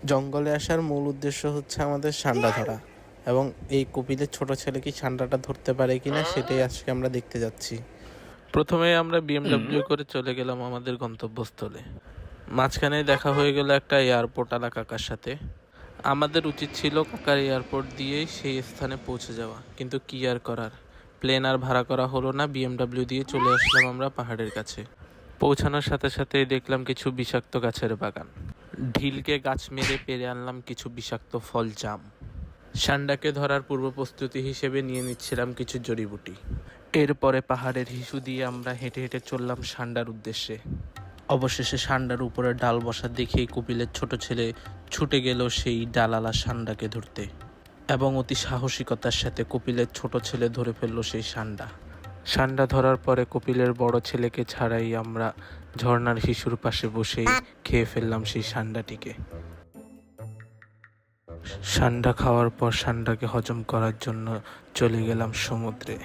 জঙ্গলে আসার মূল উদ্দেশ্য হচ্ছে আমাদের সান্ডা ধরা, এবং এই কপিলের ছোট ছেলে কি সান্ডাটা ধরতে পারে কিনা সেটাই আজকে আমরা দেখতে যাচ্ছি। প্রথমে আমরা বিএমডব্লিউ করে চলে গেলাম আমাদের গন্তব্যস্থলে। মাঝখানে দেখা হয়ে গেল একটা এয়ারপোর্ট আলা কাকার সাথে। আমাদের উচিত ছিল কাকার এয়ারপোর্ট দিয়েই সেই স্থানে পৌঁছে যাওয়া, কিন্তু কি আর করার, প্লেন আর ভাড়া করা হলো না। বিএমডব্লিউ দিয়ে চলে আসলাম আমরা পাহাড়ের কাছে। পৌঁছানোর সাথে সাথেই দেখলাম কিছু বিষাক্ত গাছের বাগান। ঢিলকে গাছ মেরে পেরে আনলাম কিছু বিষাক্ত ফল জাম। সান্ডাকে ধরার পূর্ব প্রস্তুতি হিসেবে নিয়ে নিচ্ছিলাম কিছু জড়িবুটি। এরপরে পাহাড়ের হিসু দিয়ে আমরা হেঁটে হেঁটে চললাম সান্ডার উদ্দেশ্যে। অবশেষে সান্ডার উপরে ডাল বসা দেখেই কপিলের ছোট ছেলে ছুটে গেল সেই ডালালা সান্ডাকে ধরতে, এবং অতি সাহসিকতার সাথে কপিলের ছোট ছেলে ধরে ফেলল সেই সান্ডা। সান্ডা ধরার পরে কপিলের বড় ছেলেকে ছাড়াই আমরা ঝর্ণার শিশুর পাশে বসেই খেয়ে ফেললাম সেই সান্ডাটিকে। সান্ডা খাওয়ার পর সান্ডাকে হজম করার জন্য চলে গেলাম সমুদ্রে।